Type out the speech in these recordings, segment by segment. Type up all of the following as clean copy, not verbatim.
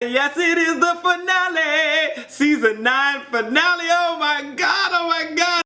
Yes, it is the finale! Season 9 finale! Oh my god, oh my god!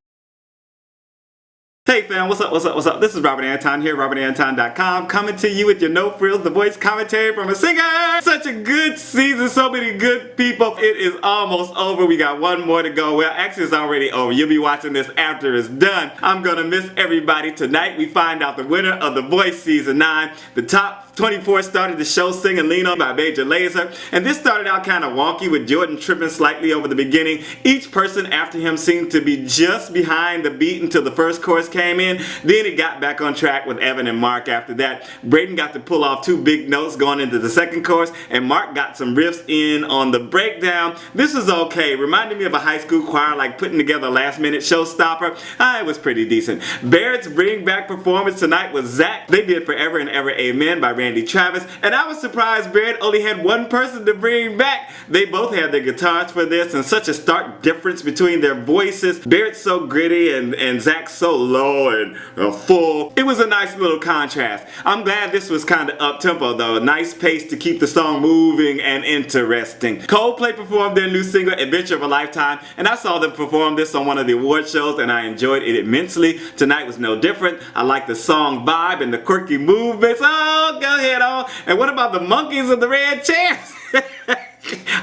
Hey fam, what's up, what's up, what's up? This is Robert Anton here, robertantonnyc.com, coming to you with your no frills, the voice commentary from a singer! Such a good season, so many good people. It is almost over, we got one more to go. Well, actually it's already over. You'll be watching this after it's done. I'm gonna miss everybody. Tonight we find out the winner of The Voice Season 9. The top 24 started the show singing Lean On by Major Lazer, and this started out kind of wonky with Jordan tripping slightly over the beginning. Each person after him seemed to be just behind the beat until the first chorus came in. Then it got back on track with Evan and Mark after that. Braden got to pull off 2 big notes going into the second chorus, and Mark got some riffs in on the breakdown. This was okay. Reminded me of a high school choir, like putting together a last minute showstopper. It was pretty decent. Barrett's Bring Back performance tonight was Zach. They did Forever and Ever Amen by Randy Travis, and I was surprised Barrett only had one person to bring back. They both had their guitars for this, and such a stark difference between their voices. Barrett's so gritty and Zach's so low and full. It was a nice little contrast. I'm glad this was kind of up-tempo though. A nice pace to keep the song moving and interesting. Coldplay performed their new single Adventure of a Lifetime, and I saw them perform this on one of the award shows and I enjoyed it immensely. Tonight was no different. I like the song vibe and the quirky movements. Oh, go ahead on. And what about the monkeys in the red chairs?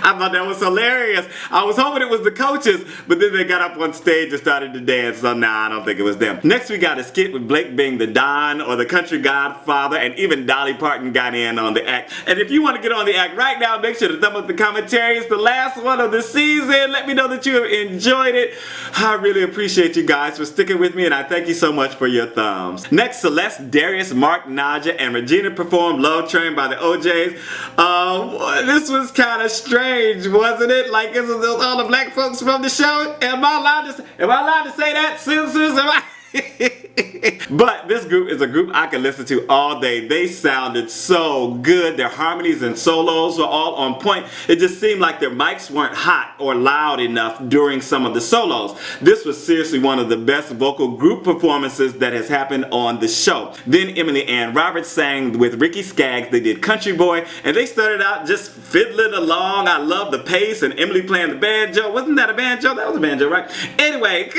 I thought that was hilarious. I was hoping it was the coaches, but then they got up on stage and started to dance, so nah, I don't think it was them. Next we got a skit with Blake being the Don or the country godfather, and even Dolly Parton got in on the act. And if you want to get on the act right now, make sure to thumb up the commentary. It's the last one of the season. Let me know that you have enjoyed it. I really appreciate you guys for sticking with me, and I thank you so much for your thumbs. Next, Celeste, Darius, Mark, Nadja, and Regina performed Love Train by the OJs. This was kind of strange, wasn't it? Like, it was all the black folks from the show. Am I allowed to say that, Susan? Am I? But this group is a group I can listen to all day. They sounded so good. Their harmonies and solos were all on point. It just seemed like their mics weren't hot or loud enough during some of the solos. This was seriously one of the best vocal group performances that has happened on the show. Then Emily Ann Roberts sang with Ricky Skaggs. They did Country Boy, and they started out just fiddling along. I love the pace, and Emily playing the banjo. Wasn't that a banjo? That was a banjo, right? Anyway,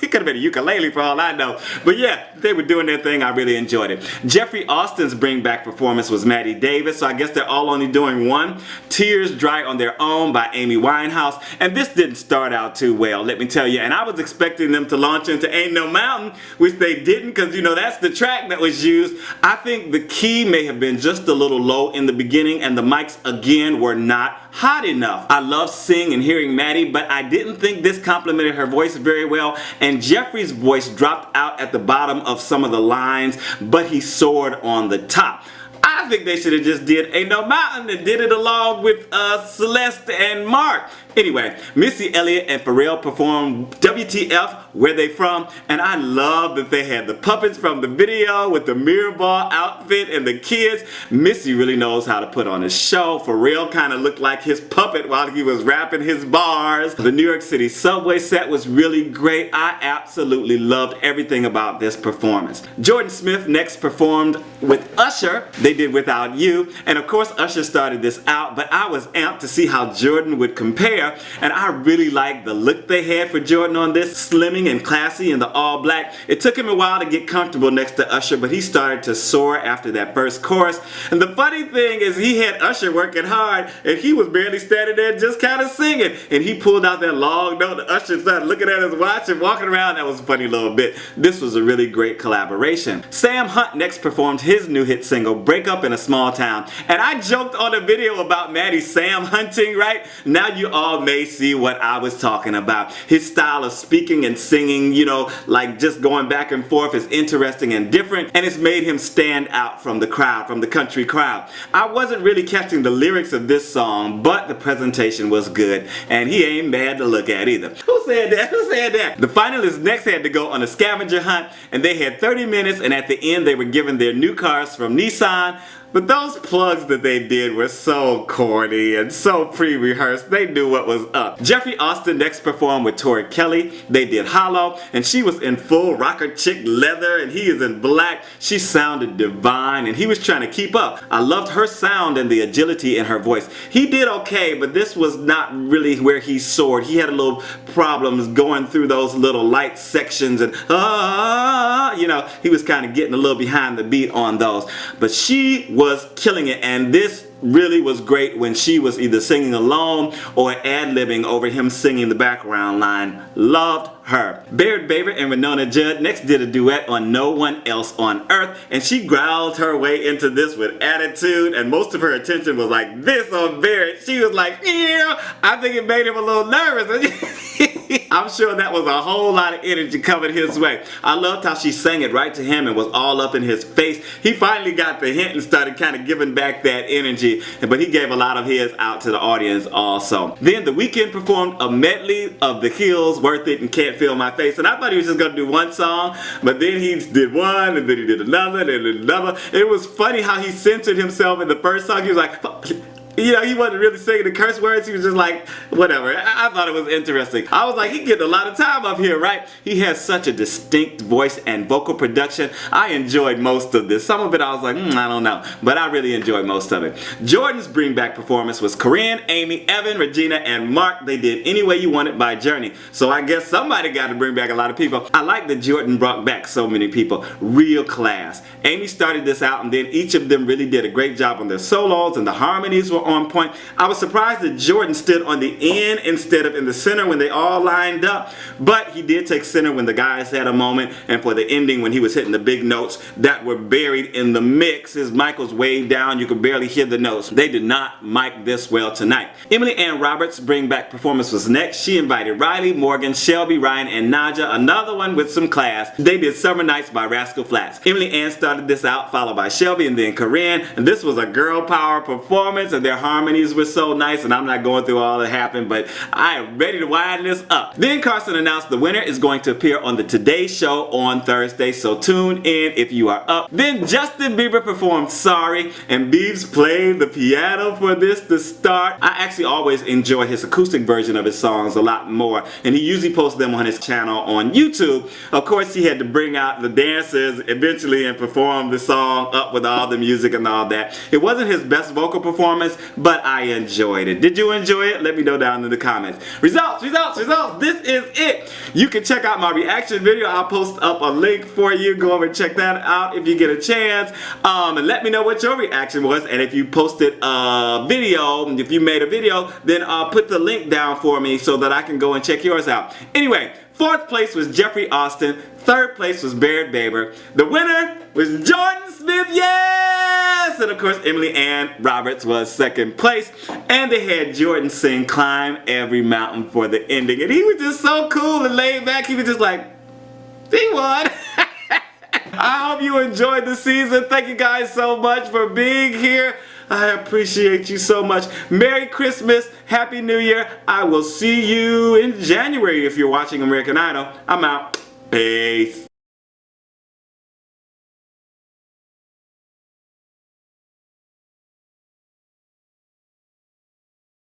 it could have been a ukulele for all I know. But yeah, they were doing their thing. I really enjoyed it. Jeffery Austin's Bring Back performance was Madi Davis, so I guess they're all only doing one. Tears Dry on Their Own by Amy Winehouse. And this didn't start out too well, let me tell you. And I was expecting them to launch into Ain't No Mountain, which they didn't, because you know that's the track that was used. I think the key may have been just a little low in the beginning, and the mics again were not hot enough. I love seeing and hearing Madi, but I didn't think this complimented her voice very well, and Jeffrey's voice dropped out at the bottom of some of the lines, but he soared on the top. I think they should have just did Ain't No Mountain and did it along with Celeste and Mark. Anyway, Missy, Elliott, and Pharrell performed WTF, Where They From, and I love that they had the puppets from the video with the mirror ball outfit and the kids. Missy really knows how to put on a show. Pharrell kind of looked like his puppet while he was rapping his bars. The New York City subway set was really great. I absolutely loved everything about this performance. Jordan Smith next performed with Usher. They did Without You, and of course Usher started this out, but I was amped to see how Jordan would compare. And I really liked the look they had for Jordan on this, slimming and classy in the all black. It took him a while to get comfortable next to Usher, but he started to soar after that first chorus. And the funny thing is he had Usher working hard, and he was barely standing there just kind of singing. And he pulled out that long note, and Usher started looking at his watch and walking around. That was a funny little bit. This was a really great collaboration. Sam Hunt next performed his new hit single, Break Up in a Small Town. And I joked on a video about Madi Sam hunting, right? Now you all may see what I was talking about. His style of speaking and singing, you know, like just going back and forth is interesting and different, and it's made him stand out from the crowd, from the country crowd. I wasn't really catching the lyrics of this song, but the presentation was good, and he ain't bad to look at either. Who said that? Who said that? The finalists next had to go on a scavenger hunt, and they had 30 minutes, and at the end they were given their new cars from Nissan. But those plugs that they did were so corny and so pre-rehearsed. They knew what was up. Jeffery Austin next performed with Tori Kelly. They did Hollow, and she was in full rocker chick leather, and he is in black. She sounded divine, and he was trying to keep up. I loved her sound and the agility in her voice. He did okay, but this was not really where he soared. He had a little problems going through those little light sections, and you know, he was kind of getting a little behind the beat on those. But she was killing it, and this really was great when she was either singing alone or ad-libbing over him singing the background line. Loved her. Barrett and Wynonna Judd next did a duet on No One Else on Earth, and she growled her way into this with attitude, and most of her attention was like this on Barrett. She was like, yeah. I think it made him a little nervous. I'm sure that was a whole lot of energy coming his way. I loved how she sang it right to him and was all up in his face. He finally got the hint and started kind of giving back that energy, but he gave a lot of his out to the audience also. Then The Weeknd performed a medley of The Hills, Worth It, and Can't Feel My Face, and I thought he was just going to do one song, but then he did one, and then he did another, and then another. It was funny how he censored himself in the first song. He was like, you know, he wasn't really saying the curse words. He was just like, whatever. I thought it was interesting. I was like, he getting a lot of time up here, right? He has such a distinct voice and vocal production. I enjoyed most of this. Some of it I was like, I don't know. But I really enjoyed most of it. Jordan's Bring Back performance was Corinne, Amy, Evan, Regina, and Mark. They did Any Way You Want It by Journey. So I guess somebody got to bring back a lot of people. I like that Jordan brought back so many people. Real class. Amy started this out, and then each of them really did a great job on their solos, and the harmonies were on point. I was surprised that Jordan stood on the end instead of in the center when they all lined up, but he did take center when the guys had a moment, and for the ending when he was hitting the big notes that were buried in the mix. His mic was way down, you could barely hear the notes. They did not mic this well tonight. Emily Ann Roberts' Bring Back performance was next. She invited Riley, Morgan, Shelby, Ryan, and Nadja, another one with some class. They did Summer Nights by Rascal Flatts. Emily Ann started this out, followed by Shelby and then Corinne, and this was a girl power performance, and their harmonies were so nice, and I'm not going through all that happened, but I am ready to wind this up. Then Carson announced the winner is going to appear on the Today Show on Thursday, so tune in if you are up. Then Justin Bieber performed Sorry, and Biebs played the piano for this to start. I actually always enjoy his acoustic version of his songs a lot more, and he usually posts them on his channel on YouTube. Of course, he had to bring out the dancers eventually and perform the song up with all the music and all that. It wasn't his best vocal performance, but I enjoyed it. Did you enjoy it? Let me know down in the comments. Results. This is it. You can check out my reaction video. I'll post up a link for you. Go over and check that out if you get a chance. And let me know what your reaction was. And if you posted a video, if you made a video, then put the link down for me so that I can go and check yours out. Anyway, 4th place was Jeffery Austin. 3rd place was Barrett. The winner was Jordan Smith, yes! And of course, Emily Ann Roberts was 2nd place. And they had Jordan sing Climb Every Mountain for the ending. And he was just so cool and laid back. He was just like, he won. I hope you enjoyed the season. Thank you guys so much for being here. I appreciate you so much. Merry Christmas. Happy New Year. I will see you in January if you're watching American Idol. I'm out. Peace.